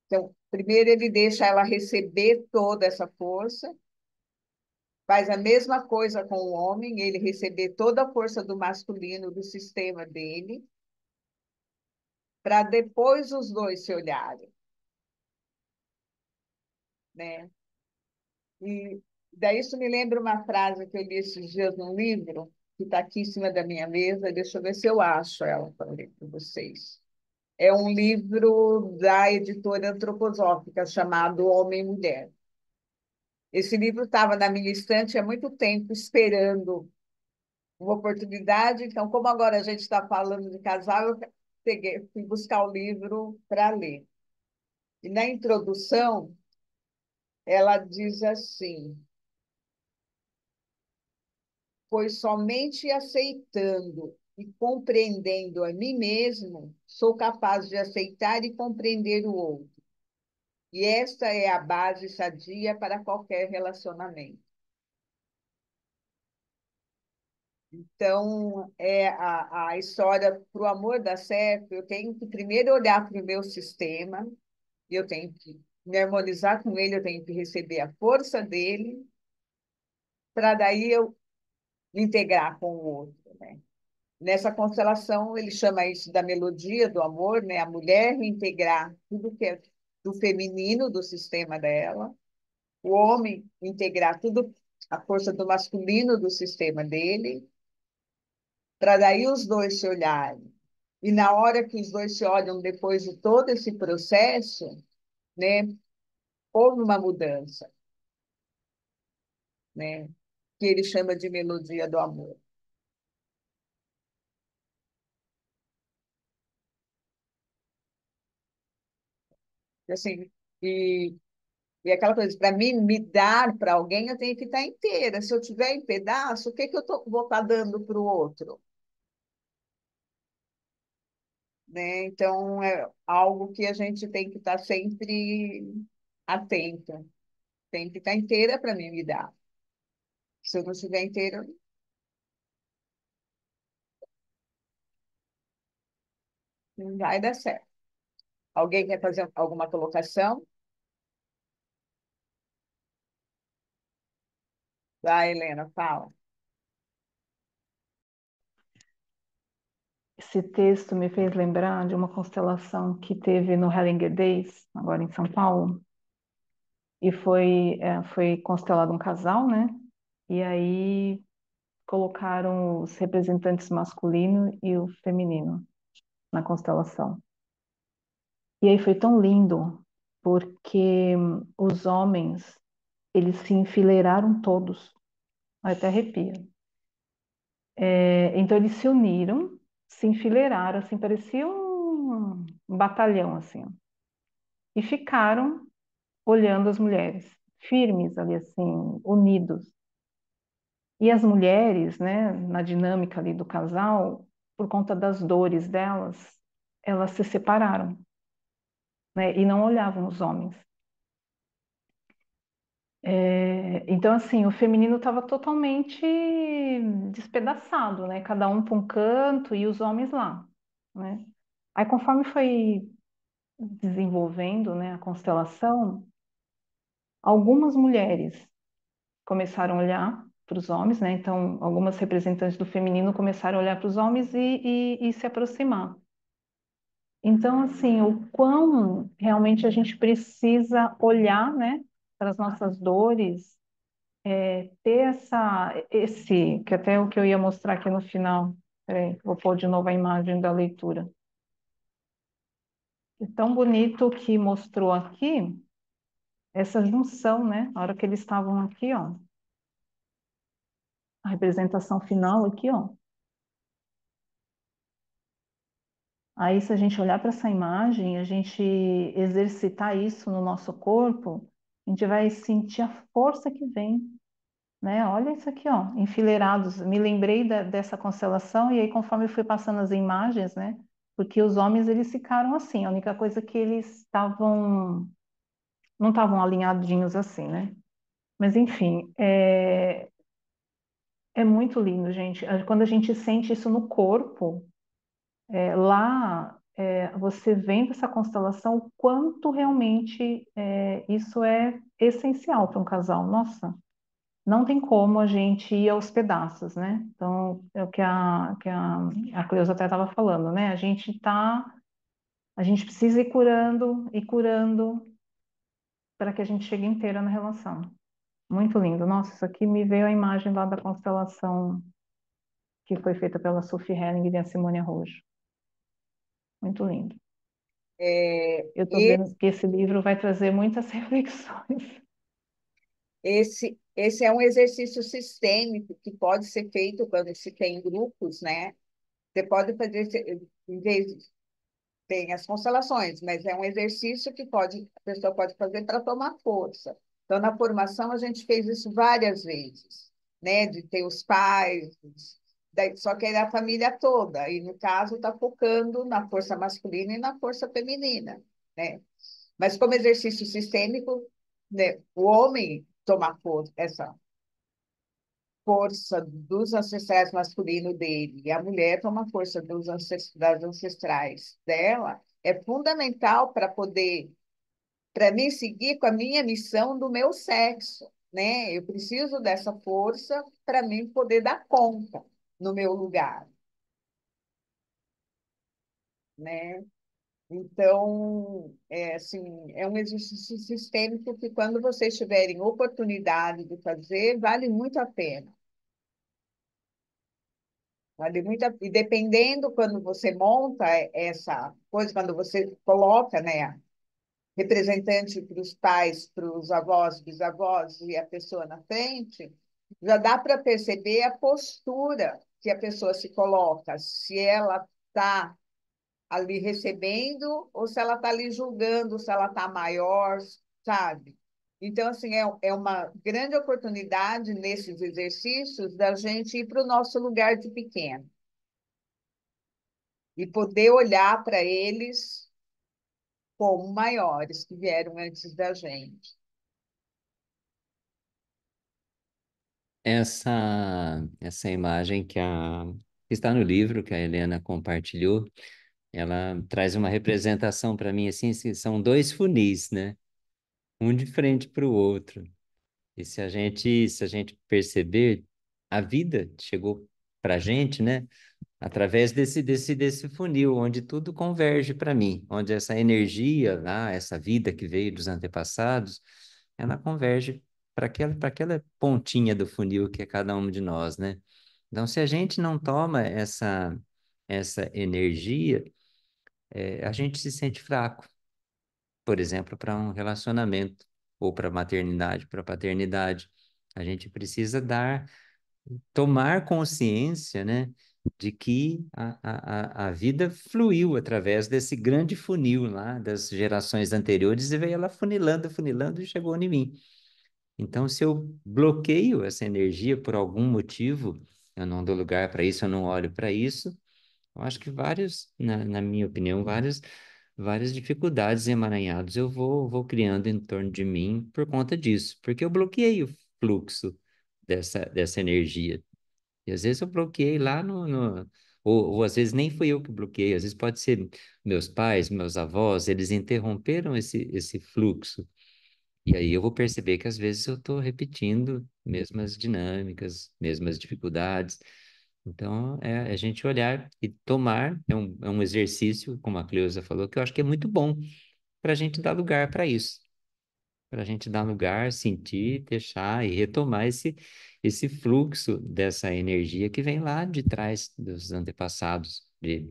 Então, primeiro ele deixa ela receber toda essa força, faz a mesma coisa com o homem, ele receber toda a força do masculino do sistema dele, para depois os dois se olharem, né? E daí isso me lembra uma frase que eu li esses dias num livro, que está aqui em cima da minha mesa, deixa eu ver se eu acho ela para ler para vocês. É um livro da editora antroposófica chamado Homem e Mulher. Esse livro estava na minha estante há muito tempo, esperando uma oportunidade. Então, como agora a gente está falando de casal, eu fui buscar o livro para ler. E na introdução, ela diz assim: pois somente aceitando e compreendendo a mim mesmo, sou capaz de aceitar e compreender o outro. E esta é a base sadia para qualquer relacionamento. Então, a história para o amor dar certo, eu tenho que primeiro olhar para o meu sistema, eu tenho que me harmonizar com ele, eu tenho que receber a força dele, para daí eu me integrar com o outro, né? Nessa constelação, ele chama isso da melodia do amor, né? A mulher reintegrar tudo que é do feminino do sistema dela, o homem integrar tudo a força do masculino do sistema dele, para daí os dois se olharem. E na hora que os dois se olham depois de todo esse processo, né, houve uma mudança, né, que ele chama de melodia do amor. Assim, e, e aquela coisa, para mim, me dar para alguém, eu tenho que estar inteira. Se eu tiver em pedaço, o que, que vou estar dando para o outro? Né? Então, é algo que a gente tem que estar sempre atenta. Tem que estar inteira para mim me dar. Se eu não estiver inteira, não vai dar certo. Alguém quer fazer alguma colocação? Vai, Helena, fala. esse texto me fez lembrar de uma constelação que teve no Hellinger Days, agora em São Paulo, e foi constelado um casal, né? E aí colocaram os representantes masculino e o feminino na constelação. E aí foi tão lindo, porque os homens, eles se enfileiraram todos, até arrepia. Então eles se uniram, se enfileiraram, assim, parecia um batalhão, assim, ó, e ficaram olhando as mulheres, firmes ali, assim, unidos. E as mulheres, né, na dinâmica ali do casal, por conta das dores delas, elas se separaram, né, e não olhavam os homens. Então, assim, o feminino estava totalmente despedaçado, né? Cada um para um canto e os homens lá, né? Aí, conforme foi desenvolvendo, né, a constelação, algumas mulheres começaram a olhar para os homens, né? Então, algumas representantes do feminino começaram a olhar para os homens e se aproximar. Então, assim, o quão realmente a gente precisa olhar, né, para as nossas dores, ter que até é o que eu ia mostrar aqui no final. Peraí, vou pôr de novo a imagem da leitura. É tão bonito que mostrou aqui essa junção, né? A hora que eles estavam aqui, ó, a representação final aqui, ó. Aí, se a gente olhar para essa imagem, a gente exercitar isso no nosso corpo, a gente vai sentir a força que vem, né? Olha isso aqui, ó, enfileirados. Me lembrei dessa constelação e aí, conforme eu fui passando as imagens, né? Porque os homens, eles ficaram assim, a única coisa que eles não estavam alinhadinhos assim, né? Mas, enfim, é muito lindo, gente. Quando a gente sente isso no corpo, lá, você vendo essa constelação, o quanto realmente isso é essencial para um casal. Nossa, não tem como a gente ir aos pedaços, né? Então, é o que a Cleusa até estava falando, né? A gente precisa ir curando e curando para que a gente chegue inteira na relação. Muito lindo. Nossa, isso aqui me veio a imagem lá da constelação que foi feita pela Sophie Helling e a Simone Rojo. Muito lindo. É, Eu estou e vendo que esse livro vai trazer muitas reflexões. esse é um exercício sistêmico que pode ser feito quando se tem grupos, né? Você pode fazer, em vez tem as constelações, mas é um exercício que a pessoa pode fazer para tomar força. Então, na formação, a gente fez isso várias vezes, né? De ter os pais, só que é a família toda, e no caso está focando na força masculina e na força feminina, né? Mas como exercício sistêmico, né, o homem toma essa força dos ancestrais masculinos dele, e a mulher toma força das ancestrais dela, é fundamental para mim seguir com a minha missão do meu sexo, né? Eu preciso dessa força para mim poder dar conta no meu lugar, né? Então, assim, é um exercício sistêmico que, quando vocês tiverem oportunidade de fazer, vale muito a pena. Vale muito e dependendo quando você monta essa coisa, quando você coloca, né, representante para os pais, para os avós, bisavós e a pessoa na frente, já dá para perceber a postura que a pessoa se coloca, se ela está ali recebendo ou se ela está ali julgando, se ela está maior, sabe? Então, assim, é uma grande oportunidade nesses exercícios da gente ir para o nosso lugar de pequeno e poder olhar para eles como maiores que vieram antes da gente. Essa imagem que está no livro que a Helena compartilhou, ela traz uma representação para mim assim, são dois funis, né? Um de frente para o outro. E se a gente perceber, a vida chegou para a gente, né? através desse funil, onde tudo converge para mim, onde essa energia lá, essa vida que veio dos antepassados, ela converge para aquela pontinha do funil que é cada um de nós, né? Então, se a gente não toma essa energia, a gente se sente fraco, por exemplo, para um relacionamento, ou para maternidade, para paternidade. A gente precisa tomar consciência, né, de que a vida fluiu através desse grande funil lá das gerações anteriores e veio ela funilando, funilando e chegou em mim. Então, se eu bloqueio essa energia por algum motivo, eu não dou lugar para isso, eu não olho para isso, eu acho que na minha opinião, várias dificuldades e emaranhados eu vou criando em torno de mim por conta disso, porque eu bloqueei o fluxo dessa energia. E às vezes eu bloqueei lá ou às vezes nem fui eu que bloqueei, às vezes pode ser meus pais, meus avós, eles interromperam esse fluxo. E aí eu vou perceber que às vezes eu estou repetindo mesmas dinâmicas, mesmas dificuldades. Então, é a gente olhar e tomar, é um exercício, como a Cleusa falou, que eu acho que é muito bom para a gente dar lugar para isso, para a gente dar lugar, sentir, deixar e retomar esse fluxo dessa energia que vem lá de trás dos antepassados, de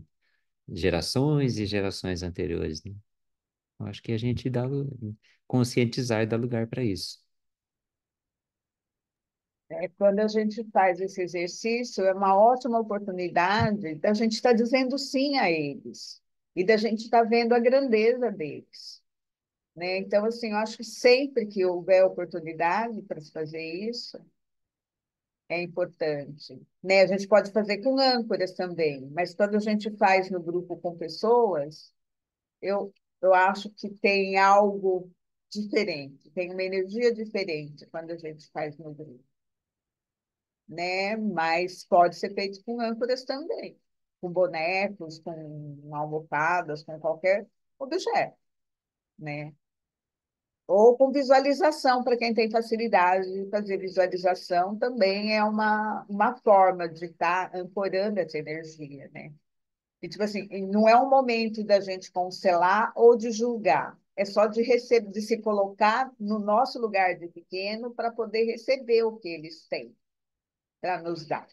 gerações e gerações anteriores, né? Eu acho que a gente conscientizar e dar lugar para isso. Quando a gente faz esse exercício, é uma ótima oportunidade da gente estar dizendo sim a eles e da gente estar vendo a grandeza deles, né? Então, assim, eu acho que sempre que houver oportunidade para se fazer isso, é importante, né? A gente pode fazer com âncoras também, mas quando a gente faz no grupo com pessoas, eu acho que tem algo diferente, tem uma energia diferente quando a gente faz no grupo, né? Mas pode ser feito com âncoras também, com bonecos, com almofadas, com qualquer objeto, né? Ou com visualização, para quem tem facilidade de fazer visualização, também é uma forma de estar ancorando essa energia, né? E, tipo assim, não é um momento da gente cancelar ou de julgar, é só de receber, de se colocar no nosso lugar de pequeno para poder receber o que eles têm para nos dar,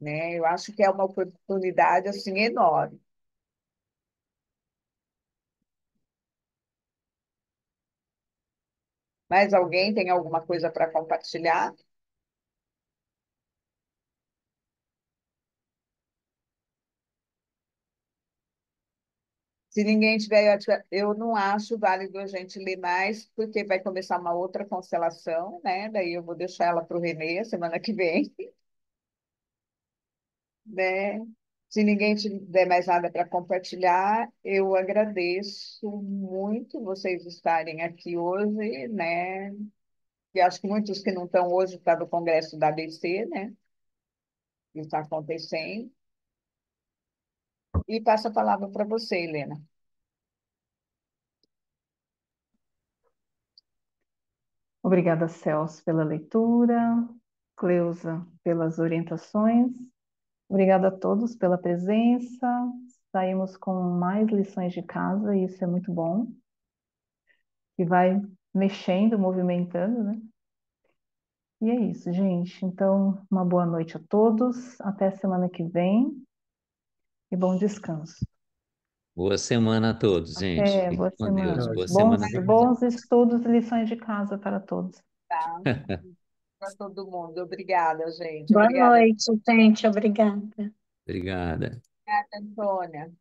né? Eu acho que é uma oportunidade assim enorme. Mais alguém tem alguma coisa para compartilhar? Se ninguém tiver, eu não acho válido a gente ler mais, porque vai começar uma outra constelação, né? Daí eu vou deixar ela para o Renê semana que vem, né? Se ninguém tiver mais nada para compartilhar, eu agradeço muito vocês estarem aqui hoje, né? E acho que muitos que não estão hoje estão no Congresso da ABC, né? Que está acontecendo. E passo a palavra para você, Helena. Obrigada, Celso, pela leitura, Cleusa, pelas orientações. Obrigada a todos pela presença. Saímos com mais lições de casa e isso é muito bom. E vai mexendo, movimentando, né? E é isso, gente. Então, uma boa noite a todos. Até semana que vem e bom descanso. Boa semana a todos, gente. É, Fiquem boa com Deus. semana. Tchau, Boa Bons, semana gente. para bons estudos e lições de casa para todos. Tá? Para todo mundo. Obrigada, gente. Boa Obrigada, noite, gente. Obrigada. Obrigada. Antônia.